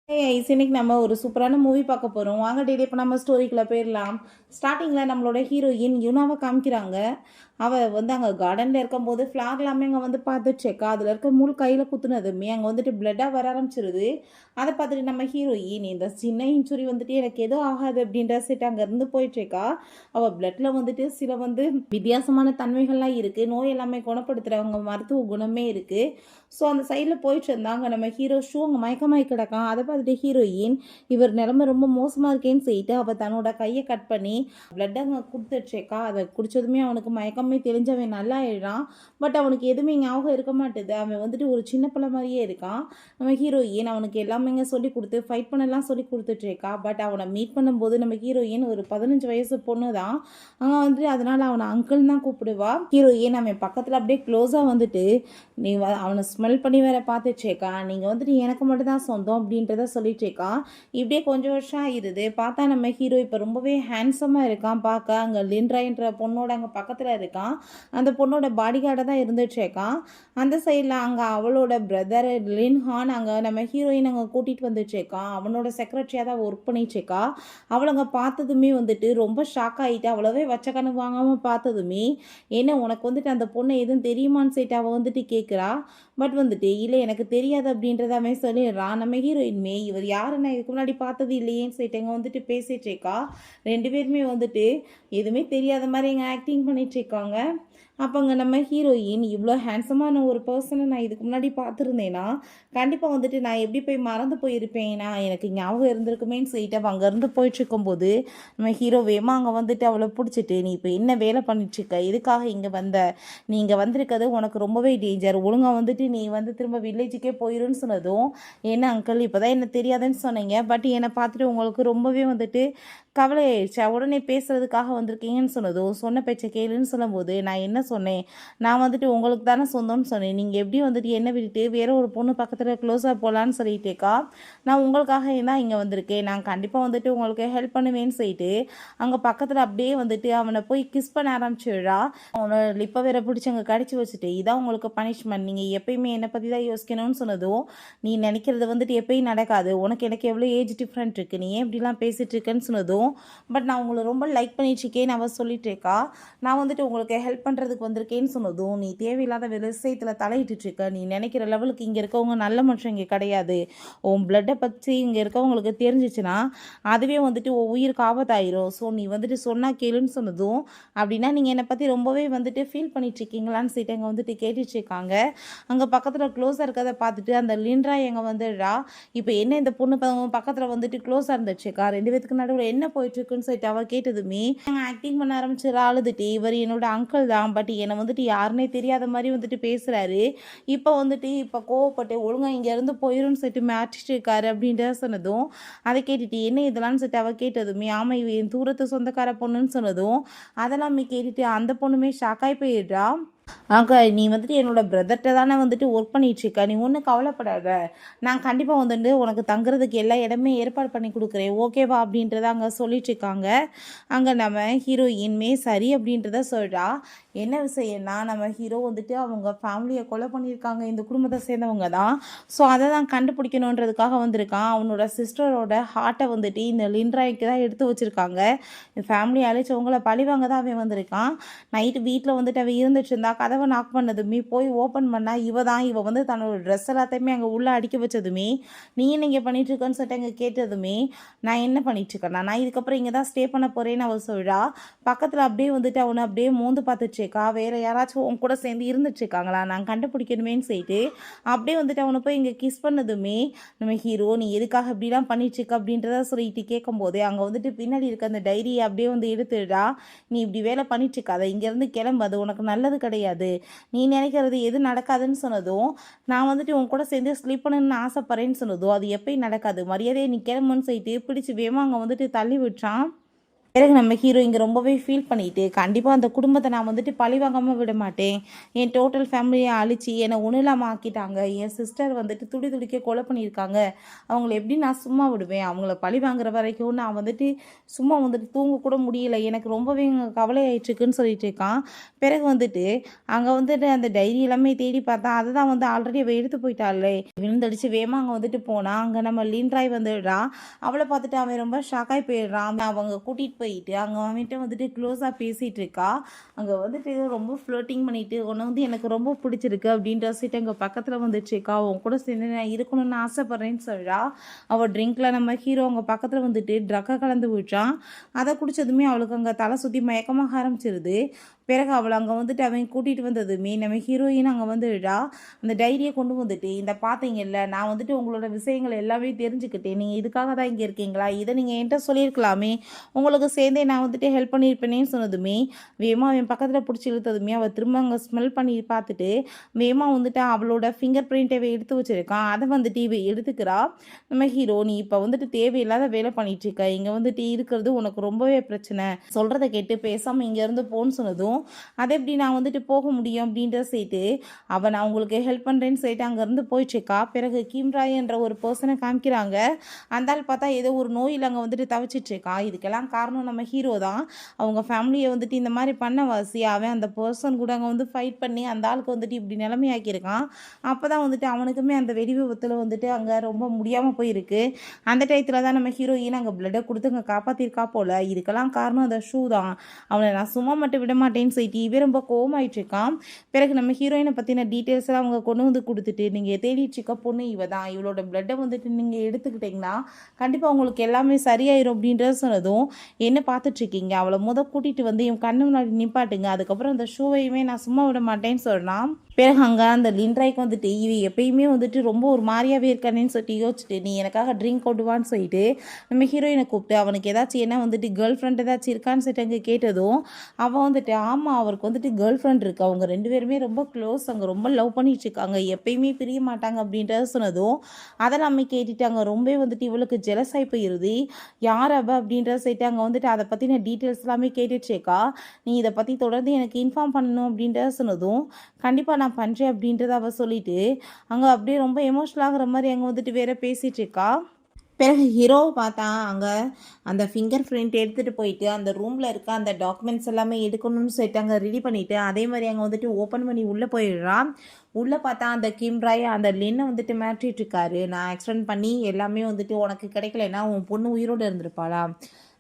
இன்னைக்கு நம்ம ஒரு சூப்பரான மூவி பார்க்க போகிறோம். வாங்க டெய்லி இப்போ நம்ம ஸ்டோரிக்குள்ளே போயிடலாம். ஸ்டார்டிங்கில் நம்மளோட ஹீரோயின் யுனாவை காமிக்கிறாங்க. அவள் வந்து அங்கே கார்டனில் இருக்கும்போது ஃப்ளாக் எல்லாமே அங்கே வந்து பார்த்துச்சேக்கா. அதில் இருக்க முள் கையில் குத்துனதுமே அங்கே வந்துட்டு பிளட்டாக வர ஆரம்பிச்சிருது. அதை பார்த்துட்டு நம்ம ஹீரோயின் இந்த சின்ன இன்ஜுரி வந்துட்டு எனக்கு எதுவும் ஆகாது அப்படின்ற செட் அங்கேருந்து போயிட்டுருக்கா. அவள் பிளட்டில் வந்துட்டு சில வந்து வித்தியாசமான தன்மைகள்லாம் இருக்குது. நோய் எல்லாமே குணப்படுத்துகிறவங்க மருத்துவ குணமே இருக்குது. ஸோ அந்த சைடில் போயிட்டு இருந்தாங்க. நம்ம ஹீரோ ஷூ அங்கே மயக்கமாகி கிடக்கான். அதை பார்த்துட்டு ஹீரோயின் இவர் நிலைமை ரொம்ப மோசமாக இருக்கேன்னு சொல்லிட்டு அவள் தன்னோட கையை கட் பண்ணி பிளட் அங்கே கொடுத்துட்சேக்கா. அதை குடித்ததுமே அவனுக்கு மயக்கமே தெரிஞ்சவன் நல்லா ஆயிடுறான். பட் அவனுக்கு எதுவுமே ஞாபகம் இருக்க மாட்டுது. அவன் வந்துட்டு ஒரு சின்ன பிள்ளை மாதிரியே இருக்கான். நம்ம ஹீரோயின் அவனுக்கு எல்லாமே சொல்லி கொடுத்து ஃபைட் பண்ணலாம் சொல்லி கொடுத்துட்ருக்கா. பட் அவனை மீட் பண்ணும்போது நம்ம ஹீரோயின் ஒரு 15 வயசு பொண்ணு தான். அவன் வந்துட்டு அதனால அவனை அங்கிள் தான் கூப்பிடுவா. ஹீரோயின் அவன் பக்கத்தில் அப்படியே க்ளோஸாக வந்துட்டு நீ அவனை ஸ்மெல் பண்ணி வேற பார்த்துச்சேக்கா. நீங்கள் வந்துட்டு எனக்கு மட்டும் தான் சொந்தம் அப்படின்றத சொல்லிட்டேக்கா. இப்படியே கொஞ்சம் வருஷம் ஆகிடுது. பார்த்தா நம்ம ஹீரோ இப்போ ரொம்பவே ஹேண்ட்ஸமாக இருக்கான் பார்க்க. அங்கே லின்ராயின்ற பொண்ணோட அங்கே பக்கத்தில் இருக்கான். அந்த பொண்ணோட பாடி கார்டாக தான் இருந்துச்சேக்கா. அந்த சைடில் அங்கே அவளோட பிரதர் லின்ஹான் அங்கே நம்ம ஹீரோயின் அங்கே கூட்டிகிட்டு வந்துச்சேக்கா. அவனோட செக்ரட்டரியாக தான் ஒர்க் பண்ணிச்சேக்கா. அவளை அங்கே பார்த்ததுமே வந்துட்டு ரொம்ப ஷாக் ஆகிட்டு அவ்வளோவே வச்ச கணு வாங்காமல் பார்த்ததுமே என்ன உனக்கு வந்துட்டு அந்த பொண்ணை எதுவும் தெரியுமான்னு சொல்லிட்டு அவள் வந்துட்டு கேட்குறா. பட் வந்துட்டு இல்லை எனக்கு தெரியாது அப்படின்றதாமே சொல்லிடுறான். நம்ம ஹீரோயின்மே இவர் யாரு நான் இதுக்கு முன்னாடி பார்த்தது இல்லையேன்னு சொல்லிட்டு எங்கே வந்துட்டு பேசிகிட்ருக்கா. 2 பேருமே வந்துட்டு எதுவுமே தெரியாத மாதிரி எங்கே ஆக்டிங் பண்ணிகிட்ருக்காங்க. அப்போங்க நம்ம ஹீரோயின் இவ்வளோ ஹேண்ட்ஸமான ஒரு பர்சனை நான் இதுக்கு முன்னாடி பார்த்துருந்தேன்னா கண்டிப்பாக வந்துட்டு நான் எப்படி போய் மறந்து போயிருப்பேன்னா எனக்கு ஞாபகம் இருந்திருக்குமேன்னு சொல்லிட்டு அவள் அங்கேருந்து போயிட்டுருக்கும்போது நம்ம ஹீரோ வேமா அங்கே வந்துட்டு அவளை பிடிச்சிட்டு நீ இப்போ என்ன வேலை பண்ணிட்டுருக்க, எதுக்காக இங்கே வந்த, நீ இங்கே வந்திருக்கிறது உனக்கு ரொம்பவே டேஞ்சர், ஒழுங்காக வந்துட்டு நீ வந்து திரும்ப வில்லேஜுக்கே போயிருன்னு சொன்னதும் என்ன அங்கிள் இப்போ தான் என்ன தெரியாதுன்னு சொன்னீங்க, பட் என்னை பார்த்துட்டு உங்களுக்கு ரொம்பவே வந்துட்டு கவலை ஆயிடுச்சா, உடனே பேசுகிறதுக்காக வந்திருக்கீங்கன்னு சொன்னதும் சொன்ன பேச்சை கேளுன்னு சொல்லும்போது நான் என்ன சொன்னேன், நான் வந்துட்டு உங்களுக்கு தானே சொந்தம்னு சொன்னேன், நீங்கள் எப்படி வந்துட்டு என்ன விட்டுட்டு வேற ஒரு பொண்ணு பக்கத்தில் க்ளோஸாக போகலான்னு சொல்லிட்டேக்கா. நான் உங்களுக்காக தான் இங்கே வந்திருக்கேன், நான் கண்டிப்பாக வந்துட்டு உங்களுக்கு ஹெல்ப் பண்ணுவேன்னு சொல்லிட்டு அங்கே பக்கத்தில் அப்படியே வந்துட்டு அவனை போய் கிஸ் பண்ண ஆரம்பிச்சிடுறா. அவனை லிப்பை வேற பிடிச்சி அங்கே கடிச்சு வச்சுட்டு இதான் உங்களுக்கு பனிஷ்மெண்ட், நீங்கள் எப்பயுமே என்னை பற்றி தான் யோசிக்கணும்னு சொன்னதும் நீ நினைக்கிறது வந்துட்டு எப்பயும் நடக்காது, உனக்கு எனக்கு எவ்வளோ ஏஜ் டிஃப்ரெண்ட் இருக்குது, நீ ஏன் இப்படிலாம் பேசிகிட்டு இருக்கேன்னு சொன்னதும் பட் நான் உங்களை ரொம்ப லைக் பண்ணிட்டுருக்கேன் அவள் சொல்லிட்டுருக்கா. நான் வந்துட்டு உங்களுக்கு ஹெல்ப் பண்ணுறதுக்கு வந்திருக்கேன்னு சொன்னதும் நீ தேவையில்லாத விஷயத்தில் தலையிட்டுருக்க, நீ நினைக்கிற லெவலுக்கு இங்கே இருக்கவங்க நல்ல மனுஷன் இங்கே கிடையாது, உன் பிளட்டை பற்றி இங்கே இருக்கவங்களுக்கு தெரிஞ்சிச்சுன்னா அதுவே வந்துட்டு உன் உயிருக்கு ஆபத்தாயிரும், ஸோ நீ வந்துட்டு சொன்னால் கேளுன்னு சொன்னதும் அப்படின்னா நீங்கள் என்னை பற்றி ரொம்பவே வந்துட்டு ஃபீல் பண்ணிட்டுருக்கீங்களான்னு சொல்லிட்டு அங்கே வந்துட்டு கேட்டுட்ருக்காங்க. அங்கே பக்கத்தில் க்ளோஸாக இருக்கிறத பார்த்துட்டு அந்த லின்ரா எங்கே வந்துடுறா. இப்போ என்ன இந்த பொண்ணு பக்கத்தில் வந்துட்டு க்ளோஸாக இருந்துச்சுக்கா, 2 பேத்துக்கு நடுவில் என்ன போயிட்டுருக்குன்னு சொல்லிட்டு அவள் கேட்டதுமே நாங்கள் ஆக்டிங் பண்ண ஆரம்பிச்சிடற அழுதுட்டு இவர் என்னோட அங்கிள் தான், பட் என்னை வந்துட்டு யாருன்னே தெரியாத மாதிரி வந்துட்டு பேசுகிறாரு, இப்போ கோவப்பட்டு ஒழுங்காக இங்கேருந்து போயிருன்னு சொல்லிட்டு மாட்டிட்டு இருக்காரு அப்படின்ற சொன்னதும் அதை கேட்டுட்டு என்ன இதெல்லாம் சொல்லிட்டு அவள் கேட்டதுமே ஆமாம் இவ என் தூரத்து சொந்தக்கார பொண்ணுன்னு சொன்னதும் அதெல்லாமே கேட்டுட்டு அந்த பொண்ணுமே ஷாக்காகி போயிடுறா. நீ வந்துட்டு என்னோட பிரதர்கிட்ட தானே வந்துட்டு ஒர்க் பண்ணிகிட்ருக்க, நீ ஒன்றும் கவலைப்படாத, நான் கண்டிப்பாக வந்துட்டு உனக்கு தங்குறதுக்கு எல்லா இடமே ஏற்பாடு பண்ணி கொடுக்குறேன் ஓகேவா அப்படின்றத அங்கே சொல்லிட்டுருக்காங்க. அங்கே நம்ம ஹீரோயின்மே சரி அப்படின்றத சொல்கிறா. என்ன விஷயம்னா நம்ம ஹீரோ வந்துட்டு அவங்க ஃபேமிலியை கொலை பண்ணியிருக்காங்க, இந்த குடும்பத்தை சேர்ந்தவங்க தான், ஸோ அதை தான் கண்டுபிடிக்கணுன்றதுக்காக வந்திருக்கான். அவனோட சிஸ்டரோட ஹார்ட்டை வந்துட்டு இந்த லின்ராய்க்கு தான் எடுத்து வச்சுருக்காங்க. ஃபேமிலி அழைச்சவங்கள பழிவாங்க தான் அவன் வந்திருக்கான். நைட்டு வீட்டில் வந்துட்டு அவன் இருந்துட்டு இருந்தா கதவை நாக் பண்ணதுமே போய் ஓப்பன் பண்ணால் இவ வந்து தன்னோட ட்ரெஸ் எல்லாத்தையுமே அங்கே உள்ளே அடிக்க வச்சதுமே நீ என்ன இங்கே பண்ணிகிட்ருக்கன்னு சொல்லிட்டு அங்கே கேட்டதுமே நான் என்ன பண்ணிகிட்ருக்கேன்னா நான் இதுக்கப்புறம் இங்கே தான் ஸ்டே பண்ண போகிறேன்னு அவள் சொல்கிறா. பக்கத்தில் அப்படியே வந்துட்டு அவனை அப்படியே மோந்து பார்த்துட்ருக்கா. வேறு யாராச்சும் உன் கூட சேர்ந்து இருந்துட்டுருக்காங்களா, நான் கண்டுபிடிக்கணுமேன்னு சொல்லிட்டு அப்படியே வந்துட்டு அவனை போய் இங்கே கிஸ் பண்ணதுமே நம்ம ஹீரோ நீ எதுக்காக இப்படிலாம் பண்ணிட்டுருக்க அப்படின்றத சொல்லிட்டு கேட்கும்போது அங்கே வந்துட்டு பின்னாடி இருக்க அந்த டைரியை அப்படியே வந்து எடுத்துடுறா. நீ இப்படி வேலை பண்ணிட்டுருக்காத, இங்கேருந்து கிளம்பு, அது உனக்கு நல்லது கிடையாது, நீ நினைக்கிறது எது நடக்காதுன்னு சொன்னதும் நான் வந்துட்டு உன் கூட சேர்ந்து ஸ்லீப் பண்ணணும்னு ஆசைப்படுறேன்னு சொன்னதும் அது எப்பயும் நடக்காது, மரியாதையை நீ கிளம்புன்னு சொல்லிட்டு பிடிச்சி வேமா அங்கே வந்துட்டு தள்ளி விட்டான். பிறகு நம்ம ஹீரோ இங்கே ரொம்பவே ஃபீல் பண்ணிட்டு கண்டிப்பாக அந்த குடும்பத்தை நான் வந்துட்டு பழி வாங்காமல் விட மாட்டேன். என் டோட்டல் ஃபேமிலியை அழிச்சு என்னை ஒன்றும் இல்லாமல் ஆக்கிட்டாங்க. என் சிஸ்டர் வந்துட்டு துடி துடிக்க கொலை பண்ணியிருக்காங்க. அவங்கள எப்படி நான் சும்மா விடுவேன்? அவங்கள பழி வாங்குற வரைக்கும் நான் வந்துட்டு சும்மா வந்துட்டு தூங்க கூட முடியல. எனக்கு ரொம்பவே கவலை ஆயிட்டுருக்குன்னு சொல்லிட்டு இருக்கான். பிறகு வந்துட்டு அங்கே வந்துட்டு அந்த டைரி எல்லாமே தேடி பார்த்தா அதுதான் வந்து ஆல்ரெடி அவள் எடுத்து போயிட்டாளே. விழுந்தடிச்சு வேகமாக அங்கே வந்துட்டு போனால் அங்கே நம்ம லின்ராய் வந்துடுறான். அவளை பார்த்துட்டு அவன் ரொம்ப ஷாக்காகி போயிடுறான். அவங்க கூட்டிகிட்டு போயிட்டு அங்கே அவன்கிட்ட வந்துட்டு க்ளோஸாக பேசிகிட்டு இருக்கா. அங்கே வந்துட்டு ரொம்ப ஃப்ளோட்டிங் பண்ணிட்டு உன்னை வந்து எனக்கு ரொம்ப பிடிச்சிருக்கு அப்படின்ற சீட்டு அங்கே பக்கத்தில் வந்துட்டுருக்கா. அவன் கூட சேர்ந்து நான் இருக்கணும்னு ஆசைப்பட்றேன்னு சொல்கிறா. அவள் ட்ரிங்க்கில் நம்ம ஹீரோ அவங்க பக்கத்தில் வந்துட்டு ட்ரக்கை கலந்து விட்டான். அதை குடித்ததுமே அவளுக்கு அங்கே தலை சுற்றி மயக்கமாக ஆரம்பிச்சிருது. பிறகு அவளை அங்கே வந்துட்டு அவன் கூட்டிகிட்டு வந்ததுமே நம்ம ஹீரோயின் அங்கே வந்துடா. அந்த டைரியை கொண்டு வந்துட்டு இந்த பார்த்தீங்கல்ல நான் வந்துட்டு உங்களோட விஷயங்கள் எல்லாமே தெரிஞ்சுக்கிட்டேன். நீங்கள் இதுக்காக தான் இங்கே இருக்கீங்களா? இதை நீங்கள் என்கிட்ட சொல்லியிருக்கலாமே. உங்களுக்கு சேர்ந்தே நான் வந்துட்டு ஹெல்ப் பண்ணியிருப்பேனேன்னு சொன்னதுமே வேமா அவன் பக்கத்தில் பிடிச்சி இழுத்ததுமே அவள் திரும்ப அங்கே ஸ்மெல் பண்ணி பார்த்துட்டு வேமா வந்துட்டு அவளோட ஃபிங்கர் பிரிண்ட்டை எடுத்து வச்சுருக்கான். அதை வந்துட்டு இவ எடுத்துக்கிறா. நம்ம ஹீரோ நீ இப்போ வந்துட்டு தேவையில்லாத வேலை பண்ணிட்டு இருக்க. இங்கே வந்துட்டு இருக்கிறது உனக்கு ரொம்பவே பிரச்சனை. சொல்கிறத கேட்டு பேசாமல் இங்கேருந்து போன்னு சொன்னதும் அதை எப்படி நான் வந்துட்டு போக முடியும் அப்படின்ற சொல்லிட்டு அவன் நான் உங்களுக்கு ஹெல்ப் பண்ணுறேன்னு சொல்லிட்டு அங்கேருந்து போயிட்டுருக்கா. பிறகு கிம்ராய் என்ற ஒரு பர்சனை காமிக்கிறாங்க. அந்த ஆள் பார்த்தா ஏதோ ஒரு நோயில் அங்கே வந்துட்டு தவிச்சிட்ருக்கா. இதுக்கெல்லாம் காரணம் நம்ம ஹீரோ தான். அவங்க ஃபேமிலியை வந்துட்டு இந்த மாதிரி பண்ண வாசி அவன் அந்த பர்சன் கூட அங்கே வந்து ஃபைட் பண்ணி அந்த ஆளுக்கு வந்துட்டு இப்படி நிலைமையாக்கியிருக்கான். அப்போ தான் வந்துட்டு அவனுக்குமே அந்த வெடி விபத்தில் வந்துட்டு அங்கே ரொம்ப முடியாமல் போயிருக்கு. அந்த டயத்தில் தான் நம்ம ஹீரோயின் அங்கே பிளட்டை கொடுத்து அங்கே காப்பாற்றிருக்கா போல். இதுக்கெல்லாம் காரணம் அந்த ஷூ தான். அவனை நான் சும்மா மட்டும் விட மாட்டேன் சொல்லிட்டு இவன் ரொம்ப கோவமாயிட்டு இருக்கான். பிறகு நம்ம ஹீரோயினை பற்றின டீட்டெயில்ஸ் எல்லாம் அவங்க கொண்டு வந்து கொடுத்துட்டு நீங்கள் தேடிட்டு இருக்க பொண்ணு இவ தான், இவளோட பிளட்டை வந்துட்டு நீங்கள் எடுத்துக்கிட்டிங்கன்னா கண்டிப்பாக உங்களுக்கு எல்லாமே சரியாயிரும் அப்படின்றத சொன்னதும் என்ன பார்த்துட்ருக்கீங்க, அவளை கூட்டிகிட்டு வந்து என் கண்ணு முன்னாடி நிப்பாட்டுங்க, அதுக்கப்புறம் அந்த ஷூவையுமே நான் சும்மா விட மாட்டேன்னு சொல்கிறான். பிறகு அங்கே அந்த லின்ராய்க்கு வந்துட்டு இவ எப்பயுமே வந்துட்டு ரொம்ப ஒரு மாதிரியாகவே இருக்கானேன்னு சொல்லிட்டு யோசிச்சுட்டு நீ எனக்காக ட்ரிங்க் கொண்டுவான்னு சொல்லிட்டு நம்ம ஹீரோயினை கூப்பிட்டு அவனுக்கு ஏதாச்சும் என்ன வந்துட்டு கேர்ள் ஃப்ரெண்ட் ஏதாச்சும் இருக்கான்னு சொல்லிட்டு அங்கே கேட்டதும் அவன் வந்துட்டு ஆமாம் அவருக்கு வந்துட்டு கேர்ள் ஃப்ரெண்ட் இருக்குது, அவங்க 2 பேருமே ரொம்ப க்ளோஸ், அவங்க ரொம்ப லவ் பண்ணிட்டு இருக்காங்க, எப்பயுமே பிரிய மாட்டாங்க அப்படின்றத சொன்னதும் அதெல்லாமே கேட்டுட்டு அங்கே ரொம்ப வந்துட்டு இவளுக்கு ஜெலஸாகி போயிடுது. யார் அவ அப்படின்றத சொல்லிட்டு அங்கே வந்துட்டு அதை பற்றின டீட்டெயில்ஸ் எல்லாமே கேட்டுட்ருக்கா. நீ இதை பற்றி தொடர்ந்து எனக்கு இன்ஃபார்ம் பண்ணணும் அப்படின்றத சொன்னதும் கண்டிப்பாக நான் பண்ணுறேன் அப்படின்றத அவள் சொல்லிட்டு அங்கே அப்படியே ரொம்ப எமோஷனல் ஆகிற மாதிரி அங்கே வந்துட்டு வேற பேசிகிட்டு இருக்கா. பிறகு ஹீரோவை பார்த்தா அங்கே அந்த ஃபிங்கர் பிரிண்ட் எடுத்துகிட்டு போயிட்டு அந்த ரூமில் இருக்க அந்த டாக்குமெண்ட்ஸ் எல்லாமே எடுக்கணும்னு சொல்லிட்டு அங்கே ரெடி பண்ணிவிட்டு அதே மாதிரி அங்கே வந்துட்டு ஓப்பன் பண்ணி உள்ளே போயிடுறான். உள்ளே பார்த்தா அந்த கிம்ராய் அந்த லின்னை வந்துட்டு மிரட்டிட்டு நான் ஆக்சிடென்ட் பண்ணி எல்லாமே வந்துட்டு உனக்கு கிடைக்கலன்னா உன் பொண்ணு உயிரோடு இருந்திருப்பாளா,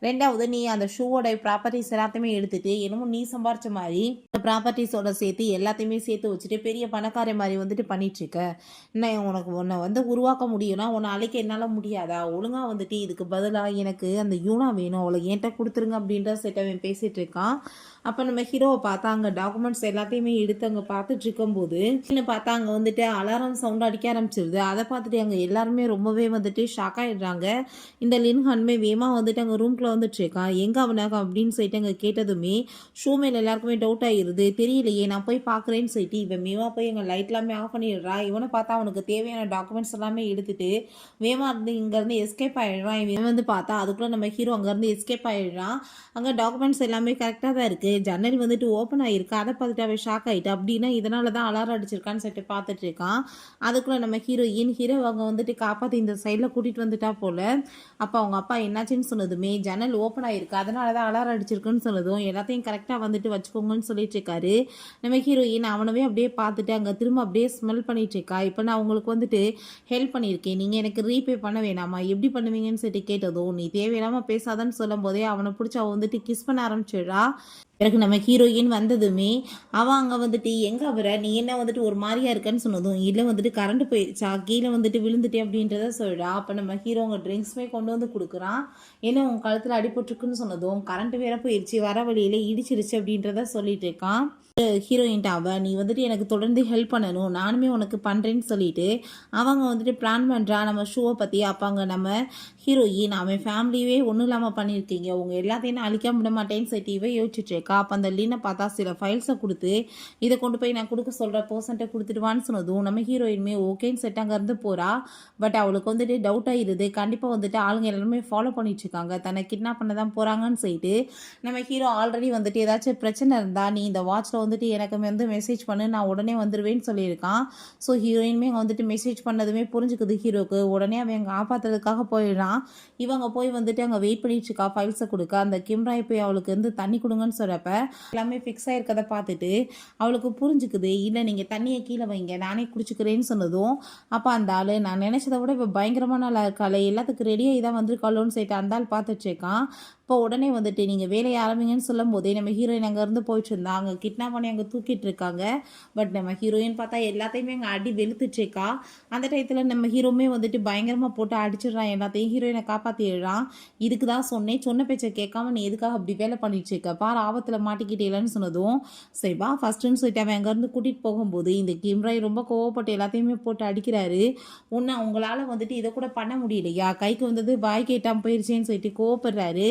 2வது நீ அந்த ஷூவோட ப்ராப்பர்ட்டிஸ் எல்லாத்தையுமே எடுத்துகிட்டு என்னமோ நீ சம்பாரிச்ச மாதிரி ப்ராப்பர்ட்டிஸோட சேர்த்து எல்லாத்தையுமே சேர்த்து வச்சுட்டு பெரிய பணக்கார மாதிரி வந்துட்டு பண்ணிகிட்ருக்க. இன்னும் உனக்கு உன்னை வந்து உருவாக்க முடியும்னா உன்னை அழைக்க என்னால் முடியாதா, ஒழுங்காக வந்துட்டு இதுக்கு பதிலாக எனக்கு அந்த யூனா வேணும் அவளை என்கிட்ட கொடுத்துருங்க அப்படின்ற செட்டவன் பேசிகிட்டு இருக்கான். அப்போ நம்ம ஹீரோவை பார்த்தா அங்கே டாக்குமெண்ட்ஸ் எல்லாத்தையுமே எடுத்து அங்கே பார்த்துட்டு இருக்கும்போது இன்னும் பார்த்தா அங்கே வந்துட்டு அலாரம் சவுண்ட் அடிக்க ஆரம்பிச்சிருது. அதை பார்த்துட்டு அங்கே எல்லாருமே ரொம்பவே வந்துட்டு ஷாக் ஆகிடுறாங்க. இந்த லின்ஹான்மே வேகமாக வந்துட்டு அங்கே ரூம்குள்ளே வந்துட்டுருக்கான். எங்கே அவனாக அப்படின்னு சொல்லிட்டு அங்கே கேட்டதுமே ஷூ மேலே எல்லாருக்குமே டவுட் ஆகிடுது. தெரியலையே நான் போய் பார்க்குறேன்னு சொல்லிட்டு இவன் மேவா போய் எங்கள் லைட் எல்லாமே ஆஃப் பண்ணிடுறா. இவனை பார்த்தா அவனுக்கு தேவையான டாக்குமெண்ட்ஸ் எல்லாமே எடுத்துட்டு வேகமாக இருந்து இங்கேருந்து எஸ்கேப் ஆகிடுறான். இவன் வந்து பார்த்தா அதுக்குள்ளே நம்ம ஹீரோ அங்கேருந்து எஸ்கேப் ஆகிடுறான். அங்கே டாக்குமெண்ட்ஸ் எல்லாமே கரெக்டாக தான் இருக்குது. ஜன்னல் வந்துட்டு ஓப்பன் ஆகிருக்கு. அதை பார்த்துட்டு அவன் ஷாக் ஆகிட்டா. அப்படின்னா இதனால தான் அலாரம் அடிச்சிருக்கான்னு சொல்லிட்டு பார்த்துட்டு இருக்கான். அதுக்குள்ளே நம்ம ஹீரோ அவங்க வந்துட்டு காப்பாற்றி இந்த சைடில் கூட்டிகிட்டு வந்துட்டா போல். அப்போ அவங்க அப்பா என்னாச்சுன்னு சொன்னதுமே ஜன்னல் ஓப்பன் ஆகிருக்கு, அதனால தான் அலாரம் அடிச்சிருக்குன்னு சொன்னதும் எல்லாத்தையும் கரெக்டாக வந்துட்டு வச்சுக்கோங்கன்னு சொல்லிட்டு இருக்காரு. நம்ம ஹீரோயின் அவனவே அப்படியே பார்த்துட்டு அங்கே திரும்ப அப்படியே ஸ்மெல் பண்ணிட்டு இருக்கா. இப்போ நான் உங்களுக்கு வந்துட்டு ஹெல்ப் பண்ணியிருக்கேன், நீங்கள் எனக்கு ரீபே பண்ண வேணாமா, எப்படி பண்ணுவீங்கன்னு சொல்லிட்டு கேட்டதும் நீ தேவையில்லாமல் பேசாதான்னு சொல்லும் போதே அவனை பிடிச்சி அவன் வந்துட்டு கிஸ் பண்ண ஆரம்பிச்சிடுறா. பிறகு நம்ம ஹீரோயின் வந்ததுமே அவன் அங்கே வந்துட்டு எங்கே அவரை நீ என்ன வந்துட்டு ஒரு மாதிரியா இருக்கன்னு சொன்னதும் இல்லை வந்துட்டு கரண்ட் போயிடுச்சா கீழே வந்துட்டு விழுந்துட்டே அப்படின்றத சொல்கிறா. அப்போ நம்ம ஹீரோ அங்கே ட்ரிங்க்ஸுமே கொண்டு வந்து கொடுக்குறான். ஏன்னா உன் கழுத்தில் அடிபட்டுருக்குன்னு சொன்னதும் கரண்ட் வேற போயிடுச்சு, வர வழியில இடிச்சிருச்சு அப்படின்றத சொல்லிட்டு இருக்கான். ஹீரோயின்ட்ட அவன் நீ வந்துட்டு எனக்கு தொடர்ந்து ஹெல்ப் பண்ணணும், நானுமே உனக்கு பண்ணுறேன்னு சொல்லிட்டு அவங்க வந்துட்டு பிளான் பண்ணுறா நம்ம ஷூவை பற்றி. அப்பாங்க நம்ம ஹீரோயின் அவன் ஃபேமிலியே ஒன்றும் இல்லாமல் பண்ணியிருக்கீங்க, உங்கள் எல்லாத்தையும் நான் அழிக்காம விட மாட்டேன்னு சொல்லிட்டு இவன் யோசிச்சுட்டு வந்துச்சேக்கா. அப்போ அந்த லீனை பார்த்தா சில ஃபைல்ஸை கொடுத்து இதை கொண்டு போய் நான் கொடுக்க சொல்கிற பர்சன்ட்டை கொடுத்துடுவான்னு சொன்னதும் நம்ம ஹீரோயினுமே ஓகேன்னு செட் அங்கேருந்து போகிறா. பட் அவளுக்கு வந்துட்டு டவுட் ஆகிடுது. கண்டிப்பாக வந்துட்டு ஆளுங்க எல்லாருமே ஃபாலோ பண்ணிட்டுருக்காங்க, தன்னை கிட்னாப் பண்ண தான் போகிறாங்கன்னு சொல்லிட்டு நம்ம ஹீரோ ஆல்ரெடி வந்துட்டு ஏதாச்சும் பிரச்சனை இருந்தால் நீ இந்த வாட்சில் வந்துட்டு எனக்கு வந்து மெசேஜ் பண்ணு, நான் உடனே வந்துடுவேன்னு சொல்லியிருக்கான். ஸோ ஹீரோயினுமே வந்துட்டு மெசேஜ் பண்ணதுமே புரிஞ்சுக்குது ஹீரோக்கு. உடனே அவன் காப்பாற்றுறதுக்காக போயிடுறான். இவங்க போய் வந்துட்டு அங்கே வெயிட் பண்ணிட்டு இருக்கா ஃபைல்ஸை கொடுக்க. அந்த கிம்ராய் போய் அவளுக்கு வந்து தண்ணி கொடுங்கன்னு சொல்கிறப்ப எல்லாமே ஃபிக்ஸ் ஆகிருக்கதை பார்த்துட்டு அவளுக்கு புரிஞ்சுக்குது. இல்லை நீங்கள் தண்ணியை கீழே வைங்க, நானே குடிச்சுக்கிறேன்னு சொன்னதும் அப்போ அந்த ஆள் நான் நினச்சதை விட இப்போ பயங்கரமான நாளாக இருக்காள், எல்லாத்துக்கும் ரெடியாகி தான் வந்திருக்காளோன்னு சொல்லிட்டு அந்த ஆள் பார்த்துட்ருக்கான். இப்போ உடனே வந்துட்டு நீங்கள் வேலையை ஆரம்பிங்கன்னு சொல்லும் போதே நம்ம ஹீரோயின் அங்கேருந்து போயிட்டு இருந்தா. அங்கே கிட்னாப் பண்ணி அங்கே தூக்கிட்டு இருக்காங்க. பட் நம்ம ஹீரோயின் பார்த்தா எல்லாத்தையுமே அங்கே அடி வெளுத்துட்ருக்கா. அந்த டயத்தில் நம்ம ஹீரோமே வந்துட்டு பயங்கரமாக போட்டு அடிச்சிடுறான், எல்லாத்தையும் ஹீரோயினை காப்பாற்றிடுறான். இதுக்கு தான் சொன்ன பேச்சை கேட்காம நீ எதுக்காக அப்படி வேலை பண்ணிட்டுருக்க, பார் ஆபத்தில் மாட்டிக்கிட்டேலன்னு சொன்னதும் சரிப்பா ஃபஸ்ட்டுன்னு சொல்லிட்டு அவன் அங்கேருந்து கூட்டிகிட்டு போகும்போது இந்த கிம்ராய் ரொம்ப கோவப்பட்டு எல்லாத்தையுமே போட்டு அடிக்கிறாரு. உங்களால் வந்துட்டு இதை கூட பண்ண முடியலையா, கைக்கு வந்தது பாய் கேட்டாமல் போயிடுச்சேன்னு சொல்லிட்டு கோவப்படுறாரு.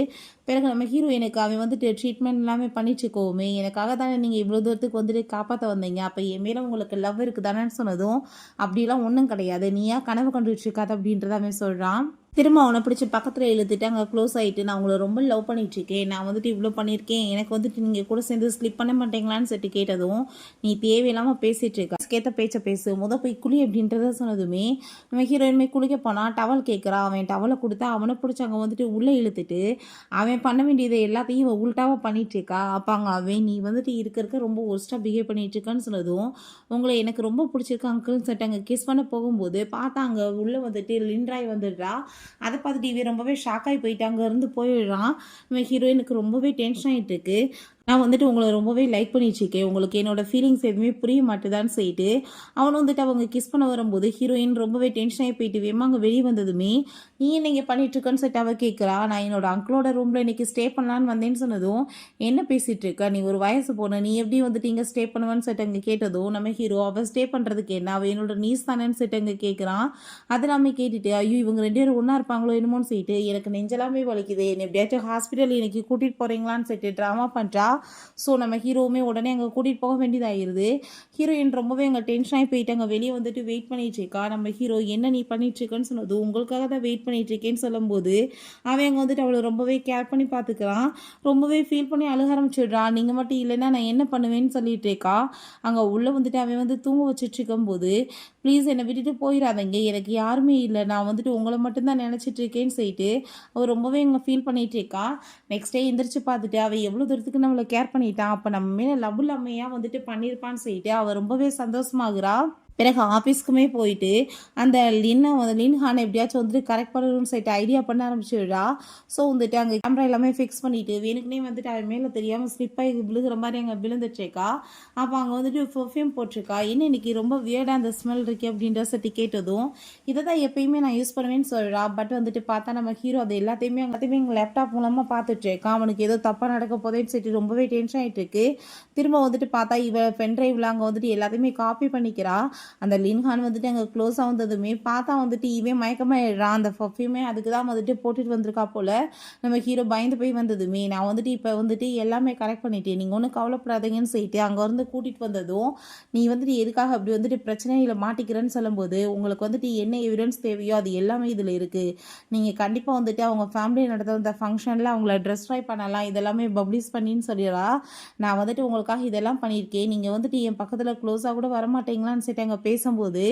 பிறகு நம்ம ஹீரோயினுக்கு அவன் வந்துட்டு ட்ரீட்மெண்ட் எல்லாமே பண்ணிச்சுக்கோமே, எனக்காக தானே நீங்கள் இவ்வளோ தூரத்துக்கு வந்துட்டு காப்பாற்ற வந்தீங்க, அப்போ என் மேலே உங்களுக்கு லவ் இருக்குதானேன்னு சொன்னதும் அப்படிலாம் ஒன்றும் கிடையாது, நீயா கனவு கண்டுட்டு இருக்காது அப்படின்றத அவன் சொல்கிறான். திரும்ப அவனை பிடிச்சி பக்கத்தில் இழுத்துட்டு அங்கே க்ளோஸ் ஆகிட்டு நான் உங்களை ரொம்ப லவ் பண்ணிகிட்ருக்கேன், நான் வந்துட்டு இவ்வளோ பண்ணியிருக்கேன், எனக்கு வந்துட்டு நீங்கள் கூட சேர்ந்து ஸ்லிப் பண்ண மாட்டீங்களான்னு சொல்லிட்டு கேட்டதும் நீ தேவையில்லாமல் பேசிகிட்டு இருக்க, கேட்ட பேச்சை பேசு, போய் குளி அப்படின்றத சொன்னதுமே நம்ம ஹீரோயின்மே குளிக்க போனால் டவல் கேட்குறான். அவன் டவலை கொடுத்தா அவனை பிடிச்சி அங்கே வந்துட்டு உள்ளே இழுத்துட்டு அவன் பண்ண வேண்டியதை எல்லாத்தையும் உள்டாவாக பண்ணிகிட்ருக்கா. அப்போ அங்கே அவன் நீ வந்துட்டு இருக்க ரொம்ப ஒர்ஸ்ட்டாக பிஹேவ் பண்ணிகிட்ருக்கான்னு சொன்னதும் உங்களை எனக்கு ரொம்ப பிடிச்சிருக்கு அங்கிள்னு சொல்லிட்டு அங்கே கிஸ் பண்ண போகும்போது பார்த்தா அங்கே உள்ளே வந்துட்டு லின்ராய் வந்துடுறா. அதை பார்த்துட்டு இவன் ரொம்பவே ஷாக் ஆகி போயிட்டு அங்கேருந்து போயிடுறான். நம்ம ஹீரோயினுக்கு ரொம்பவே டென்ஷன் ஆகிட்டு இருக்கு. நான் வந்துட்டு உங்களை ரொம்பவே லைக் பண்ணிட்டுருக்கேன், உங்களுக்கு என்னோடய ஃபீலிங்ஸ் எதுவுமே புரிய மாட்டேதான்னு சொல்லிட்டு அவனும் வந்துட்டு அவங்க கிஸ் பண்ண வரும்போது ஹீரோயின் ரொம்பவே டென்ஷன் ஆகி போயிட்டு வேமா அங்கே வெளியே வந்ததுமே நீ நீங்கள் பண்ணிகிட்ருக்கன்னு சொல்லிட்டு அவள் கேட்குறா. நான் என்னோட அங்கிளோட ரூமில் இன்றைக்கி ஸ்டே பண்ணலான்னு வந்தேன்னு சொன்னதும் என்ன பேசிகிட்டு இருக்க, நீ ஒரு வயசு போன, நீ எப்படி வந்துட்டு இங்கே ஸ்டே பண்ணுவேன்னு சொல்லிட்டு அங்கே கேட்டதும் நம்ம ஹீரோ அவள் ஸ்டே பண்ணுறதுக்கு என்ன, அவள் என்னோட நீஸ் தானேன்னு சொல்லிட்டு அங்கே கேட்குறான். அதெல்லாமே கேட்டுட்டு ஐயோ இவங்க 2 பேரும் ஒன்றா இருப்பாங்களோ என்னமோன்னு சொல்லிட்டு எனக்கு நெஞ்சலாமே வலிக்குது, என்னை எப்படியாச்சும் ஹாஸ்பிட்டல் இன்னைக்கு கூட்டிகிட்டு போகிறீங்களான்னு சொல்லிட்டு ட்ராமா பண்ணுறா. ஸோ நம்ம ஹீரோவுமே உடனே அங்கே கூட்டிகிட்டு போக வேண்டியதாகிடுது. ஹீரோயின் ரொம்பவே அங்கே டென்ஷன் ஆகி போயிட்டு அங்கே வெளியே வந்துட்டு வெயிட் பண்ணிகிட்ருக்கா. நம்ம ஹீரோ என்ன நீ பண்ணிகிட்ருக்கன்னு சொன்னது உங்களுக்காக தான் வெயிட் பண்ணிகிட்ருக்கேன்னு சொல்லும்போது அவன் அங்கே வந்துட்டு அவளை ரொம்பவே கேர் பண்ணி பார்த்துக்கிறான். ரொம்பவே ஃபீல் பண்ணி அழுக ஆரம்பிச்சிடுறான். நீங்கள் மட்டும் இல்லைன்னா நான் என்ன பண்ணுவேன்னு சொல்லிட்டு இருக்கா. அங்கே உள்ளே வந்துட்டு அவன் வந்து தூங்க வச்சுட்டு இருக்கும்போது ப்ளீஸ் என்னை விட்டுட்டு போயிடாதீங்க, எனக்கு யாருமே இல்லை, நான் வந்துட்டு உங்களை மட்டும்தான் நினச்சிட்ருக்கேன்னு சொல்லிட்டு அவள் ரொம்பவே அங்கே ஃபீல் பண்ணிகிட்டு இருக்கா. நெக்ஸ்ட் டே எந்திரிச்சு பார்த்துட்டு அவள் எவ்வளோ தூரத்துக்கு நம்மளை கேர் பண்ணிட்டான், அப்போ நம்ம மேலே லவ் இல்லாமையாக வந்துட்டு பண்ணியிருப்பான்னு சொல்லிட்டு அவள் ரொம்பவே சந்தோஷமாகுறா. பிறகு ஆஃபீஸ்க்குமே போயிட்டு அந்த லின்ஹானை எப்படியாச்சும் வந்துட்டு கரெக்ட் பண்ணணும்னு சொல்லிட்டு ஐடியா பண்ண ஆரம்பிச்சிடுறா. ஸோ வந்துட்டு அங்கே கேமரா எல்லாமே ஃபிக்ஸ் பண்ணிவிட்டு வேணுக்குனே வந்துட்டு அவன் மேலே தெரியாமல் ஸ்லிப்பாகி விழுகிற மாதிரி அங்கே விழுந்துட்டுருக்கா. அப்போ அங்கே வந்துட்டு பெர்ஃப்யூம் போட்டிருக்கா. என்ன இன்னைக்கு ரொம்ப வியர்டாக அந்த ஸ்மெல் இருக்கு அப்படின்ற சொல்லி கேட்டதும் இதை தான் எப்பயுமே நான் யூஸ் பண்ணுவேன்னு சொல்கிறா. பட் வந்துட்டு பார்த்தா நம்ம ஹீரோ அது எல்லாத்தையுமே எங்கள் லேப்டாப் மூலமாக பார்த்துட்ருக்கான். அவனுக்கு ஏதோ தப்பாக நடக்க போதேன்னு சொல்லிட்டு ரொம்பவே டென்ஷன் ஆகிட்டு இருக்கு. திரும்ப வந்துட்டு பார்த்தா இவ பென்ட்ரைவில் அங்கே வந்துட்டு எல்லாத்தையுமே காப்பி பண்ணிக்கிறா. அந்த லின்ஹான் வந்துட்டு அங்கே க்ளோஸாக வந்ததுமே பார்த்தா வந்துட்டு இவன் மயக்கமாயிடுறான். அந்த பர்ஃப்யூமே அதுக்கு தான் வந்துட்டு போட்டுட்டு வந்திருக்கா போல். நம்ம ஹீரோ பயந்து போய் வந்ததுமே நான் வந்துட்டு இப்போ வந்துட்டு எல்லாமே கரெக்ட் பண்ணிட்டேன், நீங்கள் ஒன்றும் கவலைப்படாதீங்கன்னு சொல்லிட்டு அங்கே வந்து கூட்டிகிட்டு வந்ததும் நீ வந்துட்டு எதுக்காக அப்படி வந்துட்டு பிரச்சனையில் மாட்டிக்கிறேன்னு சொல்லும்போது உங்களுக்கு வந்துட்டு என்ன எவிடன்ஸ் தேவையோ அது எல்லாமே இதில் இருக்குது, நீங்கள் கண்டிப்பாக வந்துட்டு அவங்க ஃபேமிலி நடத்த அந்த ஃபங்க்ஷனில் அவங்கள ட்ரெஸ் ட்ரை பண்ணலாம், இதெல்லாமே பப்ளிஷ் பண்ணின்னு சொல்லிடா. நான் வந்துட்டு உங்களுக்காக இதெல்லாம் பண்ணியிருக்கேன், நீங்கள் வந்துட்டு என் பக்கத்தில் க்ளோஸாக கூட வரமாட்டீங்களான்னு சொல்லிட்டு அங்கே பேசும்போது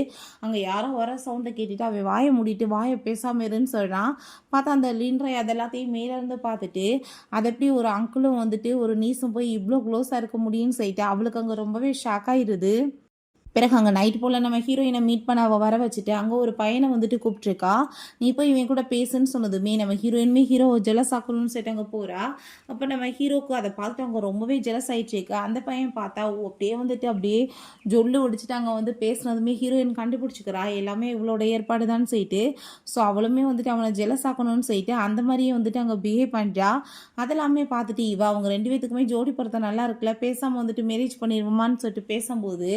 அங்கே யாரோ வர சவுண்டை கேட்டுட்டு அவன் வாயை மூடிட்டு வாயை பேசாமல் இருன்னு சொல்கிறான். பார்த்தா அந்த லின்ராய் அதெல்லாத்தையும் மேலேருந்து பார்த்துட்டு அதை எப்படி ஒரு அங்கிளும் வந்துட்டு ஒரு நீஸும் போய் இவ்வளோ க்ளோஸாக இருக்க முடியும்னு சொல்லிட்டு அவளுக்கு அங்கே ரொம்பவே ஷாக் ஆகிடுது. பிறகு அங்கே நைட் போல் நம்ம ஹீரோயினை மீட் பண்ண அவள் வர வச்சுட்டு அங்கே ஒரு பையனை வந்துட்டு கூப்பிட்ருக்கா. நீ போய் இவன் கூட பேசுன்னு சொன்னதுமே நம்ம ஹீரோயின்மே ஹீரோ ஜெலஸ் ஆக்கணும்னு சொல்லிட்டு அங்கே போகிறா. அப்போ நம்ம ஹீரோக்கு அதை பார்த்துட்டு அவங்க ரொம்பவே ஜெலஸ் ஆகிட்ருக்கா. அந்த பையன் பார்த்தா அப்படியே வந்துட்டு அப்படியே ஜொல்லு ஒடிச்சிட்டு அங்கே வந்து பேசுனதுமே ஹீரோயின் கண்டுபிடிச்சிக்கிறா எல்லாமே இவளோட ஏற்பாடு தான் சொல்லிட்டு. ஸோ அவளுமே வந்துட்டு அவனை ஜெலஸ் ஆக்கணும்னு சொல்லிட்டு அந்த மாதிரியே வந்துட்டு அங்கே பிஹேவ் பண்ணுறா. அதெல்லாமே பார்த்துட்டு இவ அவங்க 2 பேத்துக்குமே ஜோடி பொறுத்த நல்லா இருக்குல்ல, பேசாமல் வந்துட்டு மேரேஜ் பண்ணிடுவோமான்னு சொல்லிட்டு பேசும்போது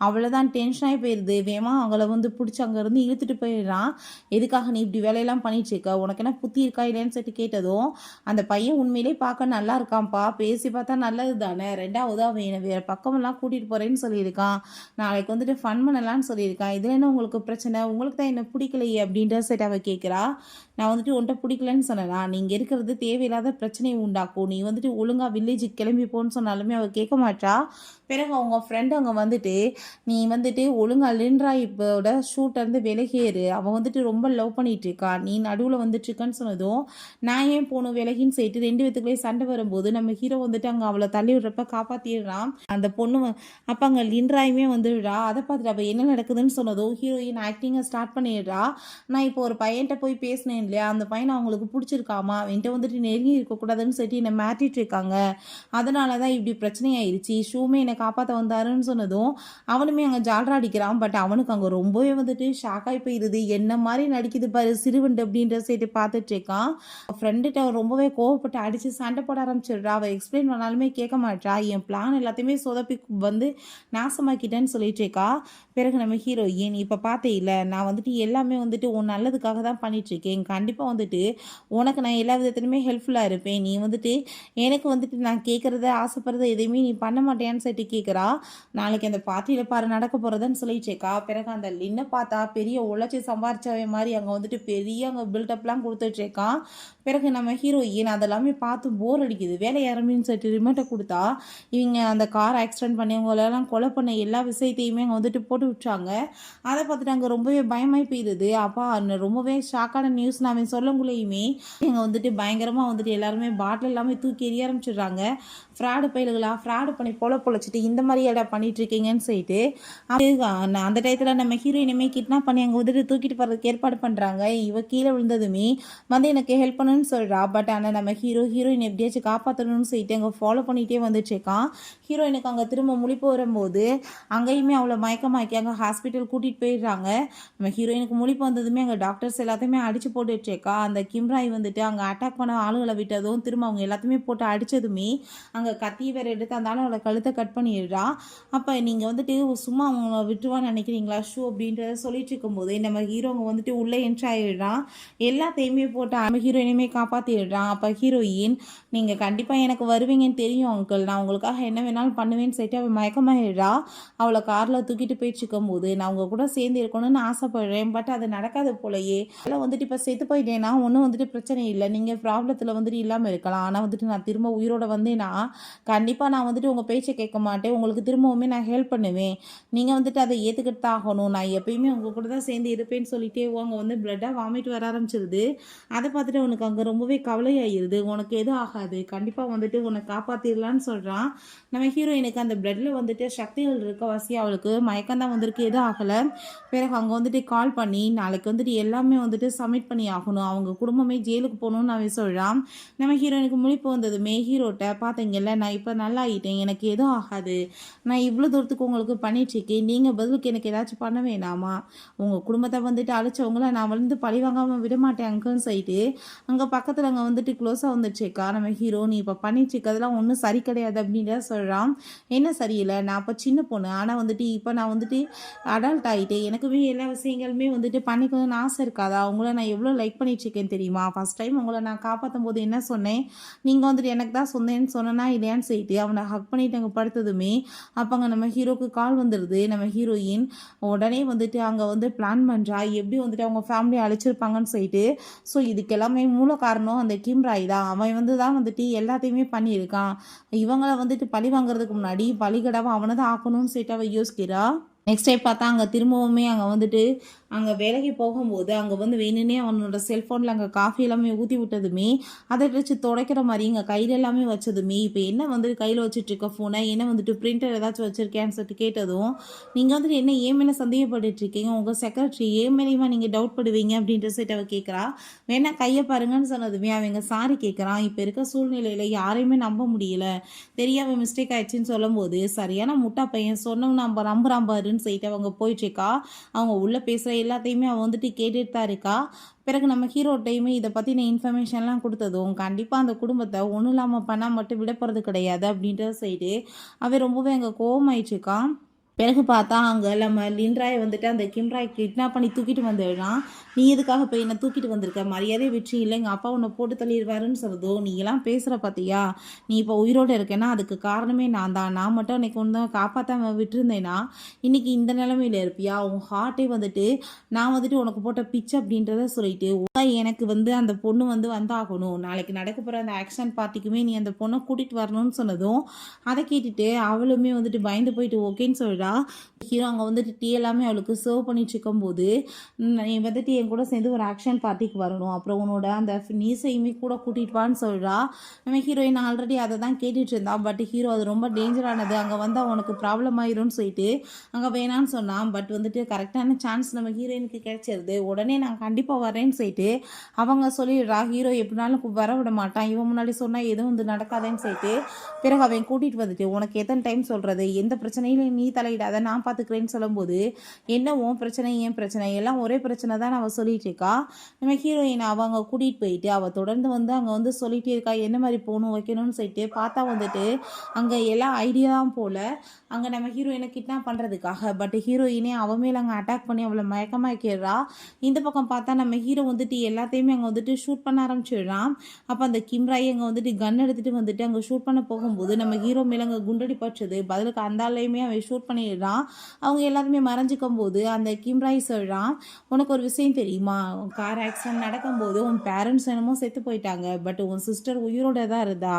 அவள் அவ்வளோதான் டென்ஷனாகி போயிடுது. வேகமா அவங்கள வந்து பிடிச்சி அங்கேருந்து இழுத்துட்டு போயிடுறான். எதுக்காக நீ இப்படி வேலையெல்லாம் பண்ணிட்டு இருக்க, உனக்கு என்ன புத்தி இருக்கா இல்லைன்னு சொல்லிட்டு கேட்டதும், அந்த பையன் உண்மையிலே பார்க்க நல்லா இருக்கான்ப்பா, பேசி பார்த்தா நல்லது தானே, ரெண்டாவது அவன் என்னை வேறு பக்கமெல்லாம் கூட்டிகிட்டு போகிறேன்னு சொல்லியிருக்கான், நாளைக்கு வந்துட்டு ஃபன் பண்ணலான்னு சொல்லியிருக்கான், இதில் என்ன உங்களுக்கு பிரச்சனை, உங்களுக்கு தான் என்ன பிடிக்கலையே அப்படின்ற சைட் அவள் கேட்குறா. நான் வந்துட்டு உன்ட்ட பிடிக்கலன்னு சொன்னேனா, நீங்கள் இருக்கிறது தேவையில்லாத பிரச்சனையை உண்டாக்கும், நீ வந்துட்டு ஒழுங்காக வில்லேஜுக்கு கிளம்பி போன்னு சொன்னாலுமே அவள் கேட்க மாட்டா. பிறகு அவங்க ஃப்ரெண்டு அங்கே வந்துட்டு, நீ வந்துட்டு ஒழுங்காக லின்ரா இப்போட ஷூட்டேருந்து விலகியேறு, அவன் வந்துட்டு ரொம்ப லவ் பண்ணிட்டு இருக்கா, நீ நடுவில் வந்துட்டு இருக்கன்னு சொன்னதும், நான் ஏன் போகணும் விலகின்னு சொல்லிட்டு 2 பேத்துக்குள்ளே சண்டை வரும்போது நம்ம ஹீரோ வந்துட்டு அங்கே அவளை தள்ளி விடுறப்ப காப்பாற்றிடுறான் அந்த பொண்ணு. அப்போ அங்கே லின்ராயுமே வந்துடுறா. அதை பார்த்துட்டு அவள் என்ன நடக்குதுன்னு சொன்னதும் ஹீரோயின் ஆக்டிங்கை ஸ்டார்ட் பண்ணிடுறா. நான் இப்போ ஒரு பையன்கிட்ட போய் பேசினேன் இல்லையா, அந்த பையனை அவங்களுக்கு பிடிச்சிருக்காமா, அவன்கிட்ட வந்துட்டு நெருங்கி இருக்கக்கூடாதுன்னு சொல்லிட்டு என்னை மாட்டிட்டு இருக்காங்க, அதனால தான் இப்படி பிரச்சனை ஆயிடுச்சு, ஷூமே என்னை காப்பாற்ற வந்தாருன்னு சொன்னதும் அவனுமே அங்கே ஜால்ரா அடிக்கிறான். பட் அவனுக்கு அங்கே ரொம்பவே வந்துட்டு ஷாக் ஆகி போயிடுது. என்ன மாதிரி நடிக்குது பாரு சிறுவண்டு அப்படின்ற சைட்டு பார்த்துட்டு இருக்கான். ஃப்ரெண்டுகிட்ட ரொம்பவே கோவப்பட்டு அடித்து சண்டை போட ஆரம்பிச்சிடுறா. அவள் எக்ஸ்பிளைன் பண்ணாலுமே கேட்க மாட்டா. என் பிளான் எல்லாத்தையுமே சொதப்பி வந்து நாசமாக்கிட்டேன்னு சொல்லிட்டு இருக்கா. பிறகு நம்ம ஹீரோயின் இப்போ பார்த்தே இல்லை, நான் வந்துட்டு எல்லாமே வந்துட்டு உன் நல்லதுக்காக தான் பண்ணிகிட்ருக்கேன், கண்டிப்பாக வந்துட்டு உனக்கு நான் எல்லா விதத்துலையுமே ஹெல்ப்ஃபுல்லாக இருப்பேன், நீ வந்துட்டு எனக்கு வந்துட்டு நான் கேட்குறத ஆசைப்படுறத எதையுமே நீ பண்ண மாட்டேன்னு சொல்லிட்டு கேட்குறா. நாளைக்கு அந்த பார்ட்டியில் பாரு நடக்க போகிறதுன்னு சொல்லிட்டுருக்கா. பிறகு அந்த லின்னை பார்த்தா பெரிய உழைச்சி சம்பாரிச்சவை மாதிரி அங்கே வந்துட்டு பெரிய அங்கே பில்டப்லாம் கொடுத்துட்ருக்கான். பிறகு நம்ம ஹீரோயின் அதெல்லாமே பார்த்து போர் அடிக்குது, வேலை ஆரம்பின்னு சொல்லிட்டு ரிமோட்டை கொடுத்தா இவங்க அந்த கார் ஆக்சிடென்ட் பண்ணவங்களெல்லாம் கொலை பண்ண எல்லா விஷயத்தையுமே அங்கே வந்துட்டு போட்டு விட்டாங்க. அதை பார்த்துட்டு அங்கே ரொம்பவே பயமாகி போயிடுது. அப்பா ரொம்பவே ஷாக்கான நியூஸ் நான் சொல்லக்குள்ளேயுமே இங்கே வந்துட்டு பயங்கரமாக வந்துட்டு எல்லாருமே பாட்டில் எல்லாமே தூக்கி எறிய ஆரம்பிச்சிடுறாங்க. ஃப்ராடு பயில்களா, ஃப்ராடு பண்ணி பொழைச்சிட்டு இந்த மாதிரி இடம் பண்ணிட்டு இருக்கீங்கன்னு சொல்லிட்டு அந்த டயத்தில் நம்ம ஹீரோயினுமே கிட்னாப் பண்ணி அங்கே வந்துட்டு தூக்கிட்டு போகிறதுக்கு ஏற்பாடு பண்ணுறாங்க. இவ கீழே விழுந்ததுமே வந்து எனக்கு ஹெல்ப் பண்ணணும்னு சொல்கிறா. பட் ஆனால் நம்ம ஹீரோயின் எப்படியாச்சும் காப்பாற்றணும்னு சொல்லிட்டு அங்கே ஃபாலோ பண்ணிகிட்டே வந்துட்டுருக்கான். ஹீரோயினுக்கு அங்கே திரும்ப முழிப்பு வரும்போது அங்கேயுமே அவளை மயக்கமாக்கி அங்கே ஹாஸ்பிட்டல் கூட்டிகிட்டு போயிடுறாங்க. நம்ம ஹீரோயினுக்கு முழிப்பு வந்ததுமே அங்கே டாக்டர்ஸ் எல்லாத்தையுமே அடித்து போட்டுட்ருக்கா. அந்த கிம்ராய் வந்துட்டு அங்கே அட்டாக் பண்ண ஆளுகளை விட்டதும் திரும்ப அவங்க எல்லாத்தையுமே போட்டு அடித்ததுமே அங்கே கத்தி வேறு எடுத்து அந்த அவளை கழுத்தை கட் பண்ணிடுறா. அப்போ நீங்கள் வந்துட்டு சும்மா அவங்க விட்டுருவான்னு நினைக்கிறீங்களா ஷூ அப்படின்றத சொல்லிட்டு இருக்கும்போது நம்ம ஹீரோங்க வந்துட்டு உள்ளே என்ட்ரி ஆகிடுறான். எல்லாத்தையுமே போட்டு நம்ம ஹீரோயினையுமே காப்பாற்றிடுறான். அப்போ ஹீரோயின் நீங்கள் கண்டிப்பாக எனக்கு வருவீங்கன்னு தெரியும் அங்கிள், நான் உங்களுக்காக என்ன வேணாலும் பண்ணுவேன்னு சொல்லிட்டு அவள் மயக்கமாகிடுறா. அவளை காரில் தூக்கிட்டு போயிட்டு இருக்கும்போது நான் அவங்க கூட சேர்ந்து இருக்கணும்னு ஆசைப்படுறேன், பட் அது நடக்காது போலையே, அதெல்லாம் வந்துட்டு இப்போ செத்து போயிட்டேன்னா ஒன்றும் வந்துட்டு பிரச்சனை இல்லை, நீங்கள் ப்ராப்ளத்தில் வந்துட்டு இல்லாமல் இருக்கலாம், ஆனால் வந்துட்டு நான் திரும்ப உயிரோட வந்தேன்னா கண்டிப்பாக நான் வந்துட்டு உங்கள் பேச்சை கேட்க மாட்டேன், உங்களுக்கு திரும்பவுமே நான் ஹெல்ப் பண்ணுவேன், நீங்கள் வந்துட்டு அதை ஏற்றுக்கிட்டு தான் ஆகணும், நான் எப்பயுமே உங்கள் கூட தான் சேர்ந்து இருப்பேன்னு சொல்லிட்டே அவங்க வந்து பிளட்டாக வாமிட் வர ஆரம்பிச்சிருது. அதை பார்த்துட்டு உனக்கு அங்கே ரொம்பவே கவலையாயிருது. உனக்கு எதுவும் ஆகாது, கண்டிப்பாக வந்துட்டு உன்னை காப்பாற்றிடலான்னு சொல்கிறான். நம்ம ஹீரோயினுக்கு அந்த பிளட்டில் வந்துட்டு சக்திகள் இருக்கவாசி அவளுக்கு மயக்கம் தான் வந்திருக்கு, எதுவும் ஆகலை. பிறகு அங்கே வந்துட்டு கால் பண்ணி நாளைக்கு வந்துட்டு எல்லாமே வந்துட்டு சப்மிட் பண்ணி ஆகணும், அவங்க குடும்பமே ஜெயிலுக்கு போகணும்னு அவன் சொல்கிறான். நம்ம ஹீரோயினுக்கு முழிப்பு வந்ததுமே ஹீரோட்ட பார்த்தீங்கல்ல, நான் இப்போ நல்லா ஆகிட்டேன், எனக்கு எதுவும் ஆகாது, நான் இவ்வளோ தூரத்துக்கு உங்களுக்கு பண்ணிட்டுருக்கேன், நீங்கள் பதிலுக்கு எனக்கு ஏதாச்சும் பண்ண வேணாமா, உங்கள் குடும்பத்தை வந்துட்டு அழைச்சவங்கள நான் வந்து பழி வாங்காமல் விட மாட்டேன் அங்கன்னு சொல்லிட்டு அங்கே பக்கத்தில் அங்கே வந்துட்டு க்ளோஸாக வந்துச்சுக்கா. நம்ம ஹீரோ நீ இப்போ பண்ணிட்டுருக்கதெல்லாம் ஒன்றும் சரி கிடையாது அப்படின்ற சொல்கிறான். என்ன சரியில்லை, நான் அப்போ சின்ன பொண்ணு, ஆனால் வந்துட்டு இப்போ நான் வந்துட்டு அடல்ட் ஆகிட்டேன், எனக்குமே எல்லா விஷயங்களுமே வந்துட்டு பண்ணிக்கணும்னு ஆசை இருக்காதா, உங்களை நான் எவ்வளோ லைக் பண்ணிட்டுருக்கேன் தெரியுமா, ஃபஸ்ட் டைம் உங்களை நான் காப்பாற்றும் போது என்ன சொன்னேன், நீங்கள் வந்துட்டு எனக்கு தான் சொன்னேன்னு சொன்னேன்னா இல்லையான்னு சொல்லிட்டு அவனை ஹக் பண்ணிட்டு அங்கே படுத்ததுமே அப்போ அங்கே நம்ம ஹீரோக்கு கால் வந்துடுது. நம்ம ஹீரோயின் உடனே வந்துட்டு அங்கே வந்து பிளான் பண்ணுறா எப்படி வந்துட்டு அவங்க ஃபேமிலியை அழைச்சிருப்பாங்கன்னு சொல்லிட்டு. ஸோ இதுக்கு எல்லாமே மூல காரணம் அந்த கிம்ராய் தான், அவன் வந்து தான் வந்துட்டு எல்லாத்தையுமே பண்ணியிருக்கான், இவங்களை வந்துட்டு பழி வாங்குறதுக்கு முன்னாடி பலிகடாவை அவனை தான் ஆக்கணும்னு சொல்லிட்டு அவள் யோசிக்கிறா. நெக்ஸ்ட் டைம் பார்த்தா அங்கே திரும்பவுமே அங்கே வந்துட்டு அங்கே வேலைக்கு போகும்போது அங்கே வந்து வேணுன்னே அவனோட செல்ஃபோனில் அங்கே காஃபி எல்லாமே ஊற்றி விட்டதுமே அதை வச்சு துடைக்கிற மாதிரி இங்கே கையில் எல்லாமே வச்சதுமே இப்போ என்ன வந்துட்டு கையில் வச்சுட்ருக்க ஃபோனை என்ன வந்துட்டு பிரிண்டர் ஏதாச்சும் வச்சுருக்கேன்னு சொல்லிட்டு கேட்டதும் நீங்கள் வந்துட்டு என்ன ஏன் மேலே சந்தேகப்பட்டுருக்கீங்க, உங்கள் செக்ரட்டரி ஏன் மேலேயுமா நீங்கள் டவுட் படுவீங்க அப்படின்ற சொல்லிட்டு அவள் கேட்குறா. வேணா கையை பாருங்கன்னு சொன்னதுமே அவங்க சாரி கேட்குறான். இப்போ இருக்க சூழ்நிலையில் யாரையுமே நம்ப முடியல, தெரியாம மிஸ்டேக் ஆயிடுச்சுன்னு சொல்லும்போது சரியான முட்டா பையன் சொன்னவங்க நம்ம நம்புறான் பாருன்னு சொல்லிட்டு அவங்க போயிட்டுருக்கா. அவங்க உள்ளே பேசுகிற எல்லாத்தையுமே அவள் வந்துட்டு கேட்டுட்டு தான் இருக்கா. பிறகு நம்ம ஹீரோட்டையுமே இதை பற்றின இன்ஃபர்மேஷன்லாம் கொடுத்ததும் கண்டிப்பாக அந்த குடும்பத்தை ஒன்றும் இல்லாமல் பண்ணால் மட்டும் விட போகிறது கிடையாது அப்படின்ற சைடு அவன் ரொம்பவே அங்கே கோவமாயிட்டுருக்கான். பிறகு பார்த்தா அங்கே நம்ம லின்ராயை வந்துட்டு அந்த கிம்ராய் கிட்னாப் பண்ணி தூக்கிட்டு வந்துடுறான். நீ எதுக்காக போய் என்ன தூக்கிட்டு வந்திருக்க, மரியாதையை விட்டு இல்லை எங்கள் அப்பா உன்னை போட்டு தள்ளிடுவாருன்னு சொல்லுதோ, நீ எல்லாம் பேசுகிற பார்த்தியா, நீ இப்போ உயிரோடு இருக்கேன்னா அதுக்கு காரணமே நான் தான். நான் மட்டும் அன்றைக்கி ஒன்று காப்பாற்றாம விட்டுருந்தேன்னா இன்றைக்கி இந்த நிலமையில் இருப்பியா. உன் ஹார்ட்டே வந்துட்டு நான் வந்துட்டு உனக்கு போட்ட பிச்சு அப்படின்றத சொல்லிட்டு எனக்கு வந்து அந்த பொண்ணு வந்து வந்தாகணும், நாளைக்கு நடக்க போகிற அந்த ஆக்ஷன் பார்ட்டிக்குமே நீ அந்த பொண்ணை கூட்டிகிட்டு வரணும்னு சொன்னதும் அதை கேட்டுட்டு அவளுமே வந்துட்டு பயந்து போயிட்டு ஓகேன்னு சொல்லிட்டா. ஹீரோ அங்கே வந்துட்டு டீ எல்லாமே அவளுக்கு சர்வ் பண்ணிட்டு இருக்கும்போது நீ வந்துட்டு என் கூட சேர்ந்து ஒரு ஆக்ஷன் பார்ட்டிக்கு வரணும், அப்புறம் உன்னோட அந்த நீசையுமே கூட கூட்டிகிட்டு வான்னு சொல்கிறா. நம்ம ஹீரோயின் ஆல்ரெடி அதை தான் கேட்டுட்டு இருந்தா. பட் ஹீரோ அது ரொம்ப டேஞ்சரானது, அங்கே வந்து அவனுக்கு ப்ராப்ளம் ஆயிரும்னு சொல்லிட்டு அங்கே வேணான்னு சொன்னான். பட் வந்துட்டு கரெக்டான சான்ஸ் நம்ம ஹீரோயினுக்கு கிடைச்சிருது. உடனே நான் கண்டிப்பாக வரேன்னு சொல்லிட்டு அவங்க சொல்லிடுறா. ஹீரோ எப்படினாலும் வர விட மாட்டான், இவன் முன்னாடி சொன்னால் எதுவும் வந்து நடக்காதேன்னு சொல்லிட்டு பிறகு அவன் கூட்டிகிட்டு வந்துட்டு உனக்கு எத்தனை டைம் சொல்கிறது, எந்த பிரச்சனையிலையும் நீ தலையிடாத, நான் பார்த்துக்கிறேன்னு சொல்லும்போது என்ன உன் பிரச்சனை ஏன் பிரச்சனை எல்லாம் ஒரே பிரச்சனை தான் அவள் சொல்லிட்டு இருக்கா. நம்ம ஹீரோயின் அவங்க கூட்டிகிட்டு போயிட்டு அவள் தொடர்ந்து வந்து அங்கே வந்து சொல்லிகிட்டே இருக்கா என்ன மாதிரி போகணும் வைக்கணும்னு சொல்லிட்டு. பார்த்தா வந்துட்டு அங்கே எல்லாம் ஐடியா தான் போல் அங்கே நம்ம ஹீரோயினை கிட்னாப் பண்ணுறதுக்காக. பட் ஹீரோயினே அவன் மேலே அங்கே அட்டாக் பண்ணி அவளை மயக்கமாக்கிறா. இந்த பக்கம் பார்த்தா நம்ம ஹீரோ வந்துட்டு எல்லாத்தையுமே அங்கே வந்துட்டு ஷூட் பண்ண ஆரம்பிச்சிடுறான். அப்போ அந்த கிம்ராய் அங்கே வந்துட்டு கன் எடுத்துகிட்டு வந்துட்டு அங்கே ஷூட் பண்ண போகும்போது நம்ம ஹீரோ மேலே அங்கே குண்டடி பட்டுது. பதிலுக்கு அந்த ஆளையுமே அவன் ஷூட் பண்ணிடுறான். அவங்க எல்லாருமே மறைஞ்சிக்கும் போது அந்த கிம்ராய் சொல்கிறான், உனக்கு ஒரு விஷயம் தெரியுமா, கார் ஆக்சிடென்ட் நடக்கும்போது உன் பேரண்ட்ஸ் என்னமோ செத்து போயிட்டாங்க, பட் உன் சிஸ்டர் உயிரோட தான் இருந்தா.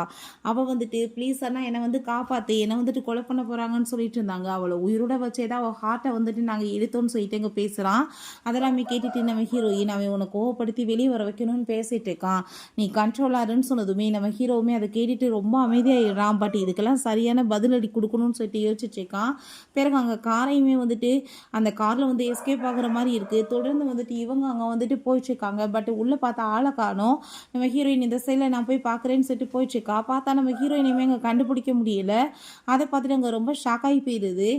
அவள் வந்துட்டு ப்ளீஸ் அண்ணா என்னை வந்து காப்பாற்று, என்னை வந்துட்டு கொலை பண்ண போகிறாங்கன்னு சொல்லிட்டு இருந்தாங்க. அவளை உயிரோட வச்சே தான் அவள் ஹார்ட்டை வந்துட்டு நாங்கள் எடுத்தோன்னு சொல்லிட்டு இங்கே பேசுகிறான். அதெல்லாமே கேட்டுட்டு நம்ம ஹீரோயின் அவன் உன்னை கோவப்படுத்தி வெளியே வர வைக்கணும்னு பேசிகிட்டு இருக்கான், நீ கண்ட்ரோலாருன்னு சொன்னதுமே நம்ம ஹீரோவுமே அதை கேட்டுட்டு ரொம்ப அமைதியாகிடுறான். பட் இதுக்கெல்லாம் சரியான பதிலடி கொடுக்கணும்னு சொல்லிட்டு யோசிச்சுட்டு இருக்கான். பிறகு அங்கே காரையுமே வந்துட்டு அந்த காரில் வந்து எஸ்கேப் ஆகுற மாதிரி இருக்குது. தொடர்ந்து வந்துட்டு இவங்க அங்கே வந்துட்டு போயிட்டுருக்காங்க. பட் உள்ளே பார்த்தா ஆளை காணோம். நம்ம ஹீரோயின் இந்த சைடில் நான் போய் பார்க்குறேன்னு சொல்லிட்டு போயிட்டுருக்கா. பார்த்தா நம்ம ஹீரோயினையுமே அங்கே கண்டுபிடிக்க முடியல. அதை பார்த்துட்டு அங்கே ரொம்ப ஷாக் ஆகி போயிடுது.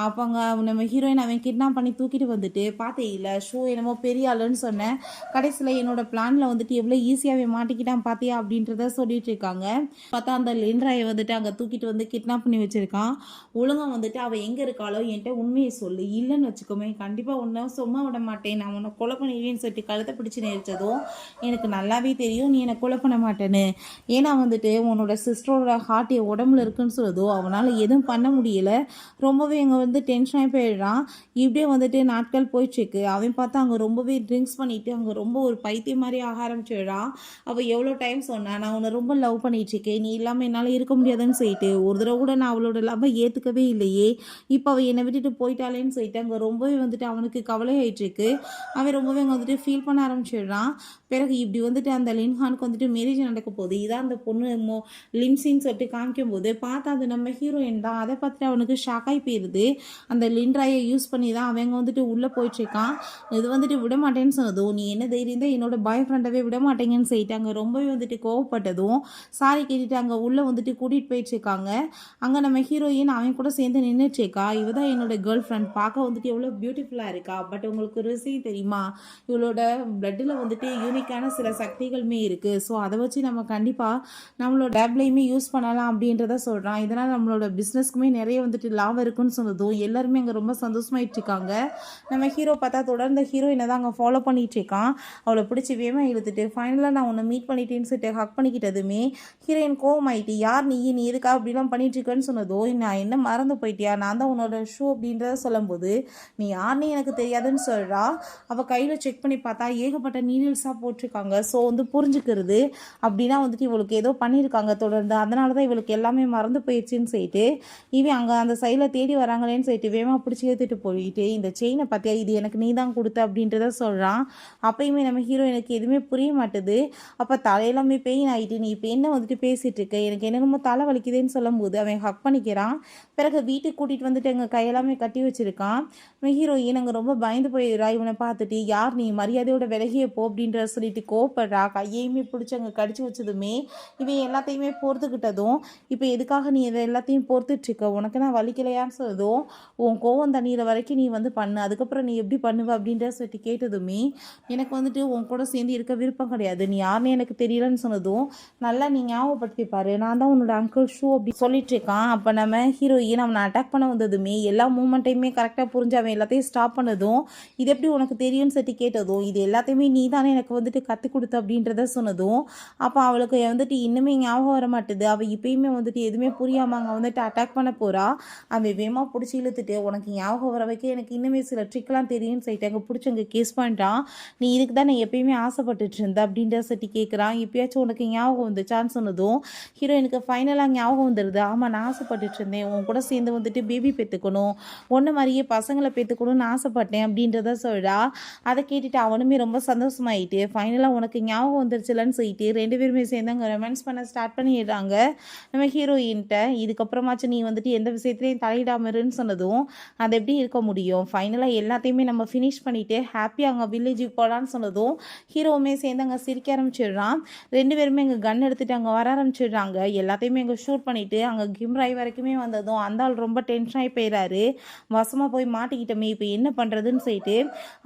அப்போ அங்கே நம்ம ஹீரோயின் அவன் கிட்னாப் பண்ணி தூக்கிட்டு வந்துட்டு பார்த்தே இல்லை ஷோ என்னமோ பெரிய ஆளுன்னு சொன்னேன், கடைசியில் என்னோட பிளானில் வந்துட்டு எவ்வளோ ஈஸியாகவே மாட்டிக்கிட்டான் பார்த்தியா அப்படின்றத சொல்லிட்டு இருக்காங்க. பார்த்தா அந்த லின்ராயை வந்துட்டு அங்கே தூக்கிட்டு வந்து கிட்னாப் பண்ணி வச்சுருக்கான். ஒழுங்காக வந்துட்டு அவள் எங்கே இருக்காளோ என்கிட்ட உண்மையை சொல்லு, இல்லைன்னு வச்சுக்கோமே கண்டிப்பாக உன்னை சும்மா விட மாட்டேன், நான் உன்னை கொலை பண்ணிடுவேன்னு சொல்லிட்டு கழுத்தை பிடிச்சி நெரிச்சதும் எனக்கு நல்லாவே தெரியும் நீ என்னை கொலை பண்ண மாட்டேன்னு. ஏன்னா வந்துட்டு உன்னோட சிஸ்டரோட ஹார்ட் என் உடம்புல இருக்குன்னு சொல்லுதோ அவனால் எதுவும் பண்ண முடியல. ரொம்பவே அங்கே வந்து டென்ஷனாகி போயிடுறான். இப்படியே வந்துட்டு நாட்கள் போயிட்டுருக்கு. அவன் பார்த்தா அங்கே ரொம்பவே ட்ரிங்க்ஸ் பண்ணிவிட்டு அங்கே ரொம்ப ஒரு பைத்தியம் மாதிரி ஆக ஆரம்பிச்சிடுறான். அவள் எவ்வளோ டைம் சொன்னான் நான் உன்னை ரொம்ப லவ் பண்ணிகிட்ருக்கேன், நீ இல்லாமல் என்னால் இருக்க முடியாதுன்னு சொல்லிட்டு ஒரு தடவை கூட நான் அவளோட லவ்வை ஏற்றுக்கவே இல்லையே, இப்போ அவள் என்னை விட்டுட்டு போயிட்டாளேன்னு சொல்லிட்டு அங்கே ரொம்பவே வந்துட்டு அவனுக்கு கவலை ஆகிட்டுருக்கு. அவன் ரொம்பவே அங்கே வந்துட்டு ஃபீல் பண்ண ஆரம்பிச்சிடுறான். பிறகு இப்படி வந்துட்டு அந்த லின்ஹானுக்கு வந்துட்டு மேரேஜ் நடக்க போகுது. இதான் அந்த பொண்ணு லின்சின்னு சொல்லிட்டு காமிக்கும் போது பார்த்தா அது நம்ம ஹீரோயின் தான். அதை பார்த்துட்டு அவனுக்கு ஷாக்காகி போயிடுது. அந்த லின்ராயை யூஸ் பண்ணி தான் அவங்க வந்துட்டு உள்ளே போயிட்டுருக்கான். இது வந்துட்டு விட மாட்டேன்னு சொன்னதும் நீ என்ன தைரியம் தான் என்னோட பாய் ஃப்ரெண்டவே விட மாட்டேங்கன்னு சொல்லிட்டு அங்கே ரொம்பவே வந்துட்டு கோவப்பட்டதும் சாரி கேட்டுட்டு அங்கே உள்ளே வந்துட்டு கூட்டிகிட்டு போயிட்டுருக்காங்க. அங்கே நம்ம ஹீரோயின் அவன் கூட சேர்ந்து நின்றுட்டுருக்கா. இவ தான் என்னோட கேர்ள் ஃப்ரெண்ட், பார்க்க வந்துட்டு எவ்வளோ பியூட்டிஃபுல்லாக இருக்கா. பட் உங்களுக்கு ஒரு விஷயம் தெரியுமா, இவளோட பிளட்டில் வந்துட்டு யூனிக்கான சில சக்திகளுமே இருக்குது. ஸோ அதை வச்சு நம்ம கண்டிப்பாக நம்மளோட டேப்லையுமே யூஸ் பண்ணலாம் அப்படின்றத சொல்கிறான். இதனால் நம்மளோட பிஸ்னஸ்க்குமே நிறைய வந்துட்டு லாபம் இருக்குன்னு சொன்னதும் எல்லாருமே அங்கே ரொம்ப சந்தோஷமாயிட்டு இருக்காங்க. நம்ம ஹீரோ பார்த்தா தொடர்ந்து ஹீரோயினை தான் அங்கே ஃபாலோ பண்ணிகிட்டு இருக்கான். அவளை பிடிச்சி வேகமாக இழுத்துட்டு ஃபைனலாக நான் உன்னை மீட் பண்ணிட்டேன்னு சொல்லிட்டு ஹக் பண்ணிக்கிட்டதுமே ஹீரோயின் கோவமாயிட்டு யார் நீ இருக்கா அப்படிலாம் பண்ணிட்டு இருக்கேன்னு சொன்னதோ நான் என்ன மறந்து போயிட்டியா, நான் தான் உன்னோட ஷூ அப்படின்றத சொல்லும்போது நீ யாருன்னு எனக்கு தெரியாதுன்னு சொல்கிறா. அவள் கையில் செக் பண்ணி பார்த்தா ஏகப்பட்ட நீடில்ஸாக போட்டிருக்காங்க. ஸோ வந்து புரிஞ்சுக்கிறது அப்படின்னா வந்துட்டு இவளுக்கு ஏதோ பண்ணியிருக்காங்க தொடர்ந்து, அதனால தான் இவளுக்கு எல்லாமே மறந்து போயிடுச்சுன்னு சொல்லிட்டு இவன் அங்கே அந்த சைடில் தேடி வராங்களேன்னு சொல்லிட்டு வேகமாக பிடிச்சி ஏற்றுட்டு போயிட்டு இந்த செயினை பார்த்தியா இது எனக்கு நீ தான் கொடுத்த அப்படின்றத சொல்கிறான். அப்பயுமே நம்ம ஹீரோயினுக்கு எதுவுமே புரிய மாட்டுது. அப்போ தலையெல்லாமே பெயின் ஆகிட்டு நீ இப்போ என்ன வந்துட்டு பேசிகிட்டு இருக்க, எனக்கு என்னென்னமோ தலை வலிக்குதுன்னு சொல்லும்போது அவன் ஹக் பண்ணிக்கிறான். பிறகு வீட்டுக்கு கூட்டிகிட்டு வந்துட்டு எங்கள் கையெல்லாமே கட்டி வச்சுருக்கான். ஹீரோயின் அங்கே ரொம்ப பயந்து போயிடுறா. இவனை பார்த்துட்டு யார் நீ மரியாதையோட விலகிய போ அப்படின்ற சொல்லிட்டு கோவப்படுறா. கையையுமே பிடிச்சி அங்கே கடிச்சு வச்சதுமே இவன் எல்லாத்தையுமே பொறுத்துக்கிட்டதும் இப்போ எதுக்காக நீ இதை எல்லாத்தையும் பொறுத்துட்ருக்க, உனக்கு நான் வலிக்கலையான்னு சொல்லதும் உன் கோவம் தண்ணீரை வரைக்கும் நீ வந்து பண்ணு, அதுக்கப்புறம் நீ எப்படி பண்ணுவ அப்படின்ற சொல்லிட்டு கேட்டதுமே எனக்கு வந்துட்டு உன் கூட சேர்ந்து இருக்க விருப்பம் கிடையாது, நீ யாருன்னு எனக்கு தெரியலன்னு சொன்னதும் நல்லா நீ ஞாபகப்படுத்தி பாரு, நான் தான் உன்னோட அங்கிள் ஷூ அப்படி சொல்லிட்டு இருக்கான். அப்போ நம்ம ஹீரோயின் அவனை அட்டாக் பண்ண வந்து வந்ததுமே எல்லா மூமெண்ட்டையுமே கரெக்டாக புரிஞ்சு அவன் எல்லாத்தையும் ஸ்டாப் பண்ணதும், இது எப்படி உனக்கு தெரியும்னு சொல்லி கேட்டதும், இது எல்லாத்தையுமே நீ தானே எனக்கு வந்துட்டு கற்றுக் கொடுத்த அப்படின்றத சொன்னதும், அப்போ அவளுக்கு வந்துட்டு இன்னுமே ஞாபகம் வர மாட்டுது. அவள் இப்பயுமே வந்துட்டு எதுவுமே புரியாமல் அங்கே வந்துட்டு அட்டாக் பண்ண போகிறா. அவன் வேகமாக பிடிச்சி இழுத்துட்டு, உனக்கு ஞாபகம் வர வைக்க எனக்கு இன்னுமே சில ட்ரிக்லாம் தெரியும்னு சொல்லிட்டு அங்கே பிடிச்சி அங்கே கேஸ் பண்ணிட்டான். நீ இதுக்கு தான் நான் எப்பயுமே ஆசைப்பட்டுட்டு இருந்த அப்படின்ற சொல்லி கேட்குறான். இப்பயாச்சும் உனக்கு ஞாபகம் வந்துச்சான்னு சொன்னதும் ஹீரோயினுக்கு ஃபைனலாக ஞாபகம் வந்துடுது. ஆமாம், நான் ஆசைப்பட்டுட்டு இருந்தேன், உன் கூட சேர்ந்து வந்துட்டு பேபி பெற்றுக்கணும், ஒன்று மாதிரியே பசங்களை பெற்றுக்கணும்னு ஆசைப்பட்டேன் அப்படின்றத சொல்கிறா. அதை கேட்டுட்டு அவனுமே ரொம்ப சந்தோஷமாயிட்டு ஃபைனலாக உனக்கு ஞாபகம் வந்துருச்சுலன்னு சொல்லிட்டு 2 பேருமே சேர்ந்து அங்கே ரொமான்ஸ் பண்ண ஸ்டார்ட் பண்ணிடுறாங்க நம்ம ஹீரோயின்கிட்ட. இதுக்கப்புறமாச்சும் நீ வந்துட்டு எந்த விஷயத்துலையும் தலையிடாம இருன்னு சொன்னதும், அது எப்படி இருக்க முடியும், ஃபைனலாக எல்லாத்தையுமே நம்ம ஃபினிஷ் பண்ணிவிட்டு ஹாப்பியாக அங்கே வில்லேஜுக்கு போகலான்னு சொன்னதும் ஹீரோவுமே சேர்ந்து அங்கே சிரிக்க ஆரம்பிச்சிடுறான். 2 பேருமே அங்கே கன் எடுத்துகிட்டு அங்கே வர ஆரம்பிச்சிடுறாங்க. எல்லாத்தையுமே அங்கே ஷூட் பண்ணிவிட்டு அங்கே கிம்ராய் வரைக்குமே வந்ததும் அந்த ஆள் ரொம்ப டென்ஷன் ஆகி போயிடாரு. வசமாக போய் மாட்டிக்கிட்டோமே, இப்போ என்ன பண்ணுறதுன்னு சொல்லிட்டு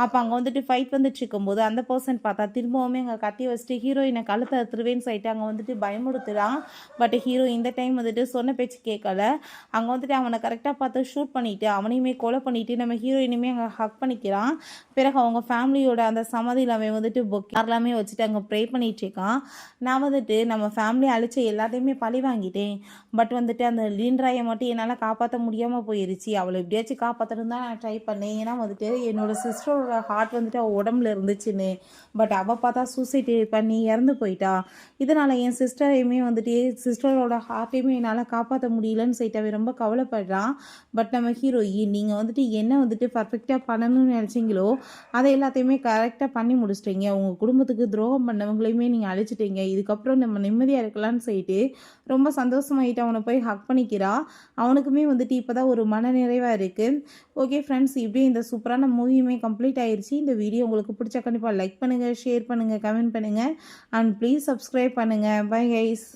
அப்போ அங்கே வந்துட்டு ஃபைட் வந்துட்டு இருக்கும்போது அந்த பர்சன் பார்த்தா திரும்பவுமே அங்கே கத்தி வச்சுட்டு ஹீரோயினை கழுத்தை அறுத்துருவேன்னு சொல்லிட்டு அங்கே வந்துட்டு பயமுறுத்துறான். பட் ஹீரோ இந்த டைம் வந்துட்டு சொன்ன பேச்சு கேட்கல. அங்கே வந்துட்டு அவனை கரெக்டாக பார்த்து ஷூட் பண்ணிவிட்டு அவனையுமே கொலை பண்ணிவிட்டு நம்ம ஹீரோயினுமே அங்கே ஹக் பண்ணிக்கிறான். பிறகு அவங்க ஃபேமிலியோட அந்த சமாதியில் அவன் வந்துட்டு எல்லாமே வச்சுட்டு அங்கே ப்ரே பண்ணிட்டு இருக்கான். நான் வந்துட்டு நம்ம ஃபேமிலி அழிச்ச எல்லாத்தையுமே பழி வாங்கிட்டேன். பட் வந்துட்டு அந்த லீன்ராயை மட்டும் என்னால் காப்பாற்ற முடியாமல் போயிருச்சு. அவளை எப்படியாச்சும் காப்பாற்றணும் தான் நான் ட்ரை பண்ணேன். ஏன்னா வந்துட்டு என்னோட சிஸ்டரோட ஹார்ட் வந்துட்டு அவள் உடம்புல இருந்துச்சுன்னு. பட் அவள் பார்த்தா சூசைட் பண்ணி இறந்து போயிட்டா. இதனால் என் சிஸ்டரையுமே வந்துட்டு சிஸ்டரோட ஹார்ட்டையுமே என்னால் காப்பாற்ற முடியலன்னு சொல்லிட்டு அவன் ரொம்ப கவலைப்படுறான். பட் நம்ம ஹீரோயின் நீங்கள் வந்துட்டு என்ன வந்துட்டு பர்ஃபெக்டாக பண்ணணும்னு நினச்சிங்களோ அதை எல்லாத்தையுமே கரெக்டாக பண்ணி முடிச்சிட்டீங்க. உங்கள் குடும்பத்துக்கு துரோகம் பண்ணவங்களையுமே நீங்கள் அழிச்சிட்டீங்க. இதுக்கப்புறம் நம்ம நிம்மதியாக இருக்கலாம்னு சொல்லிட்டு ரொம்ப சந்தோஷமாயிட்டு அவனை போய் ஹக் பண்ணிக்கிறா. அவனுக்குமே வந்துட்டு இப்போ தான் ஒரு மன நிறைவாக இருக்குது. ஓகே ஃப்ரெண்ட்ஸ், இப்படியே இந்த சூப்பரான மூவியுமே கம்ப்ளீட் ஆயிடுச்சு. இந்த வீடியோ உங்களுக்கு பிடிச்சா கண்டிப்பாக லைக் பண்ணுங்கள், ஷேர் பண்ணுங்கள், கமெண்ட் பண்ணுங்கள் அண்ட் ப்ளீஸ் சப்ஸ்கிரைப் பண்ணுங்கள். Bye guys.